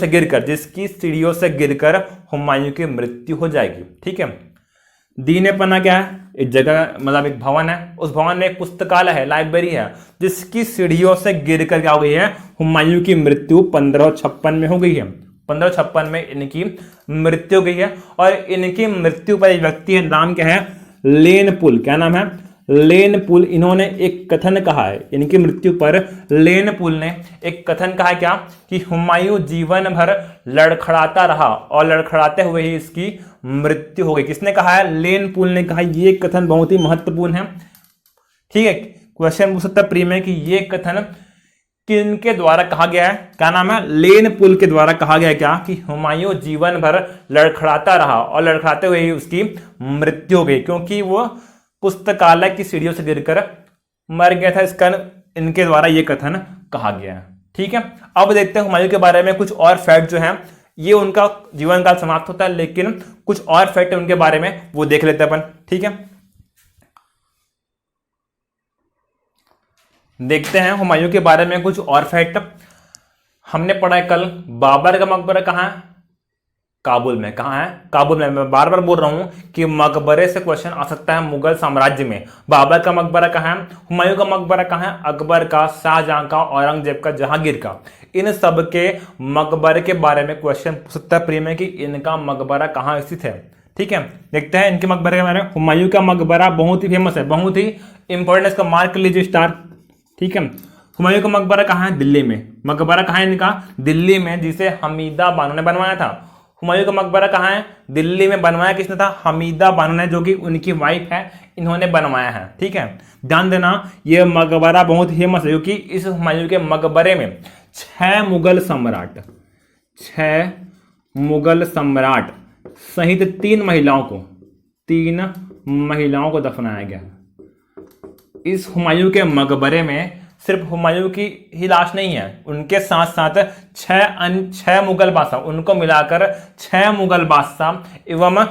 से गिरकर हुमायूं की मृत्यु हो जाएगी। ठीक है, दीन ए पनाह क्या है? एक जगह, मतलब एक भवन है, उस भवन में एक पुस्तकालय है, लाइब्रेरी है, जिसकी सीढ़ियों से गिरकर क्या हो गई है? हुमायूं की मृत्यु 1556 में हो गई है। 1556 में इनकी मृत्यु हो गई है, और इनकी मृत्यु पर एक व्यक्ति है, नाम क्या है? लेनपुल। क्या नाम है? लेनपुल। इन्होंने एक कथन कहा है, इनकी मृत्यु पर लेनपुल ने एक कथन कहा है, क्या? कि हुमायूं जीवन भर लड़खड़ाता रहा और लड़खड़ाते हुए ही इसकी मृत्यु हो गई। किसने कहा है? लेनपुल ने कहा। ये कथन बहुत ही महत्वपूर्ण है। ठीक है, क्वेश्चन पूछ सकता है प्री में कि ये कथन किनके द्वारा कहा गया है? क्या नाम है? लेनपुल के द्वारा कहा गया। क्या? कि हुमायूं जीवन भर लड़खड़ाता रहा और लड़खड़ाते हुए ही उसकी मृत्यु हो गई, क्योंकि वो पुस्तकालय की सीढ़ियों से गिरकर मर गया था। इसका इनके द्वारा यह कथन कहा गया है। ठीक है, अब देखते हैं हुमायूं के बारे में कुछ और फैक्ट जो हैं। ये उनका जीवन काल समाप्त होता है, लेकिन कुछ और फैक्ट उनके बारे में वो देख लेते हैं अपन। ठीक है, देखते हैं हुमायूं के बारे में कुछ और फैक्ट। हमने पढ़ा है कल, बाबर का मकबरा कहाँ है? काबुल में। कहाँ है? काबुल में। मैं बार बार बोल रहा हूं कि मकबरे से क्वेश्चन आ सकता है मुगल साम्राज्य में। बाबर का मकबरा कहाँ है? हुमायूं का मकबरा कहाँ है? अकबर का, शाहजहां का, औरंगजेब का, जहांगीर का। इन सब के मकबरे के बारे में क्वेश्चन पूछ सकता है प्री में कि इनका मकबरा कहाँ स्थित है। ठीक है, देखते हैं इनके मकबरे के बारे में। हुमायूं का मकबरा बहुत ही फेमस है, बहुत ही इंपॉर्टेंट, इसका मार्क लीजिए स्टार। ठीक है, हुमायूं का मकबरा कहाँ है? दिल्ली में। मकबरा कहाँ है इनका? दिल्ली में, जिसे हमीदा बानो ने बनवाया था। हुमायूं का मकबरा कहाँ है? दिल्ली में। बनवाया किसने था? हमीदा बानो ने, जो कि उनकी वाइफ है, इन्होंने बनवाया है। ठीक है, ध्यान देना, यह मकबरा बहुत फेमस है, क्योंकि इस हुमायूं के मकबरे में 6 मुगल सम्राट सहित 3 महिलाओं को दफनाया गया। इस हुमायूं के मकबरे में सिर्फ हुमायूं की ही लाश नहीं है, उनके साथ साथ 6 मुगल बादशाह, उनको मिलाकर 6 मुगल बादशाह एवं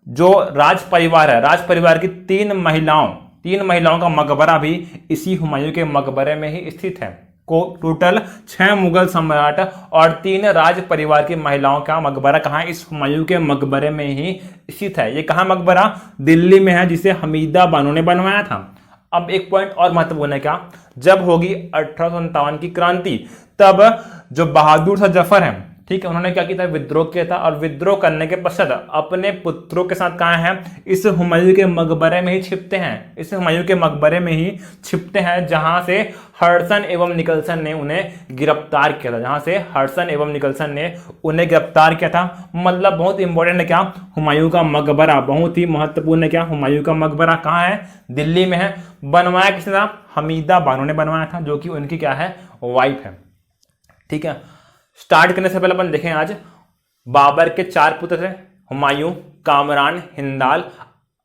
जो राज परिवार है, राज परिवार की 3 महिलाओं का मकबरा भी इसी हुमायूं के मकबरे में ही स्थित है। को टोटल 6 मुगल सम्राट और 3 राज परिवार की महिलाओं का मकबरा कहाँ? इस हुमायूं के मकबरे में ही स्थित है। ये कहाँ मकबरा? दिल्ली में है, जिसे हमीदा बानो ने बनवाया था। अब एक पॉइंट और महत्वपूर्ण है, क्या? जब होगी 1857 की क्रांति, तब जो बहादुर शाह जफर है, ठीक है, उन्होंने क्या किया था? विद्रोह किया था, और विद्रोह करने के पश्चात अपने पुत्रों के साथ कहाँ हैं? इस हुमायूं के मकबरे में ही छिपते हैं। इस हुमायूं के मकबरे में ही छिपते हैं, जहां से हडसन एवं निकलसन ने उन्हें गिरफ्तार किया था। मतलब बहुत इंपॉर्टेंट है, क्या? हुमायूं का मकबरा बहुत ही महत्वपूर्ण है। क्या? हुमायूं का मकबरा कहाँ है? दिल्ली में है। बनवाया किसने था? हमीदा बानो ने बनवाया था, जो कि उनकी क्या है? वाइफ है। ठीक है, स्टार्ट करने से पहले अपन देखें आज बाबर के 4 पुत्र थे, हुमायूं, कामरान, हिंदाल,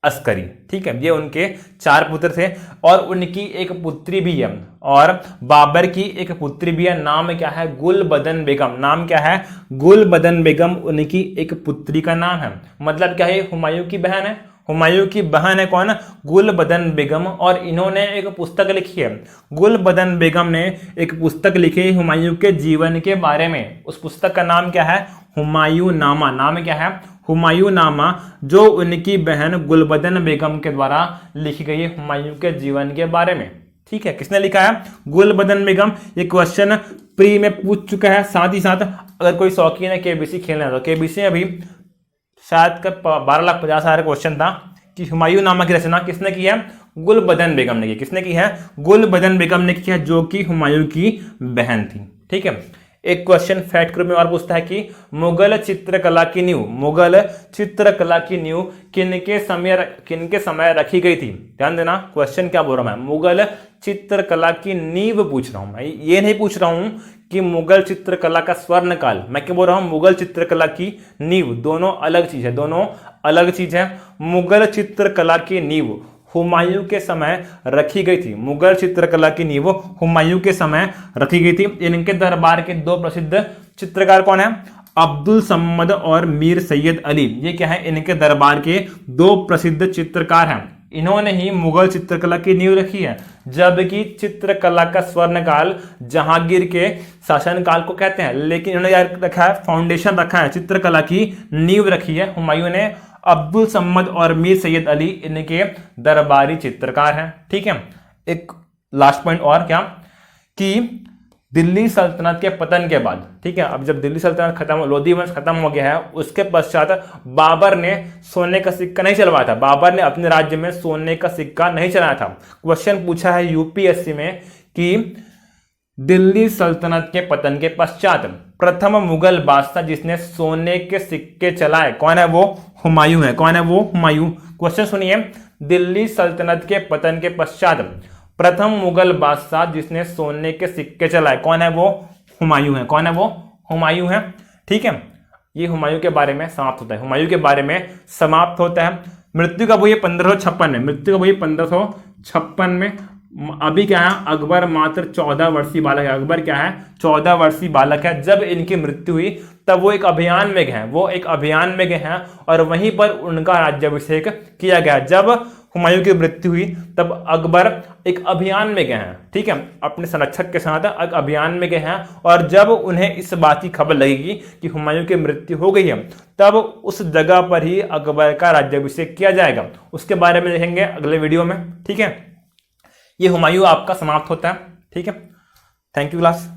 अस्करी। ठीक है, ये उनके 4 पुत्र थे, और उनकी एक पुत्री भी है, और बाबर की एक पुत्री भी है। नाम क्या है? गुलबदन बेगम। नाम क्या है? गुलबदन बेगम उनकी एक पुत्री का नाम है। मतलब क्या है? हुमायूं की बहन है। हुमायूं की बहन है कौन? गुलबदन बेगम। और इन्होंने एक पुस्तक लिखी है। गुलबदन बेगम ने एक पुस्तक लिखी हुमायूं के जीवन के बारे में। उस पुस्तक का नाम क्या है? हुमायूं नामा। नाम क्या है? हुमायूं नामा, जो उनकी बहन गुलबदन बेगम के द्वारा लिखी गई है हुमायूं के जीवन के बारे में। ठीक है, किसने लिखा है? गुलबदन बेगम। ये क्वेश्चन प्री में पूछ चुका है। साथ ही साथ अगर कोई शौकीन है केबीसी खेलना, तो केबीसी में भी शायद का 12,50,000 क्वेश्चन था कि हुमायूं नामा की रचना किसने की है? गुलबदन बेगम ने की। किसने की है? गुलबदन बेगम ने की है, जो कि हुमायूं की बहन थी। ठीक है, एक क्वेश्चन फैक्ट ग्रुप में और पूछता है कि मुगल चित्रकला की नींव किनके समय रखी गई थी? ध्यान देना, क्वेश्चन क्या बोल रहा हूं मैं? मुगल चित्रकला की नींव पूछ रहा हूं मैं, ये नहीं पूछ रहा हूं कि मुगल चित्रकला का स्वर्ण काल, मैं क्या बोल रहा हूं, मुगल चित्रकला की नींव, दोनों अलग चीज है, दोनों अलग चीज है। मुगल चित्रकला की नींव हुमायूं के समय रखी गई थी, मुगल चित्रकला की नींव हुमायूं के समय रखी गई थी। इनके दरबार के दो प्रसिद्ध चित्रकार कौन है, अब्दुल सम्मद और मीर सैयद अली। ये क्या है, इनके दरबार के दो प्रसिद्ध चित्रकार हैं। इन्होंने ही मुगल चित्रकला की नींव रखी है, जबकि चित्रकला का स्वर्ण काल जहांगीर के शासनकाल को कहते हैं। लेकिन इन्होंने यार रखा है, फाउंडेशन रखा है, चित्रकला की नींव रखी है हुमायूं ने। अब्दुल सम्मद और मीर सैयद अली इनके दरबारी चित्रकार हैं। ठीक है, एक लास्ट पॉइंट और क्या, कि दिल्ली सल्तनत के पतन के बाद, ठीक है, अब जब दिल्ली सल्तनत खत्म, लोधी वंश खत्म हो गया है, उसके पश्चात बाबर ने सोने का सिक्का नहीं चलवाया था, बाबर ने अपने राज्य में सोने का सिक्का नहीं चलाया था। क्वेश्चन पूछा है यूपीएससी में कि दिल्ली सल्तनत के पतन के पश्चात प्रथम मुगल बादशाह जिसने सोने के सिक्के चलाए कौन है, वो हुमायूं है। कौन है वो, हुमायूं। क्वेश्चन सुनिए, दिल्ली सल्तनत के पतन के पश्चात प्रथम मुगल बादशाह जिसने सोने के सिक्के चलाए कौन है, वो हुमायूं है। कौन है वो, हुमायूं है। ठीक है, ये हुमायूं के बारे में समाप्त होता है, हुमायूं के बारे में समाप्त होता है। मृत्यु कब हुई है, 1556 में, मृत्यु कब हुई 1556 में। अभी क्या है, अकबर मात्र 14 वर्षीय बालक है, अकबर क्या है, 14 वर्षीय बालक है। जब इनकी मृत्यु हुई तब वो एक अभियान में गए हैं, वो एक अभियान में गए हैं और वहीं पर उनका राज्याभिषेक किया गया। जब हुमायूं की मृत्यु हुई तब अकबर एक अभियान में गए हैं, ठीक है, अपने संरक्षक के साथ एक अभियान में गए हैं। और जब उन्हें इस बात की खबर लगेगी कि हुमायूं की मृत्यु हो गई है, तब उस जगह पर ही अकबर का राज्याभिषेक किया जाएगा। उसके बारे में देखेंगे अगले वीडियो में। ठीक है, ये हुमायूं आपका समाप्त होता है। ठीक है, थैंक यू क्लास।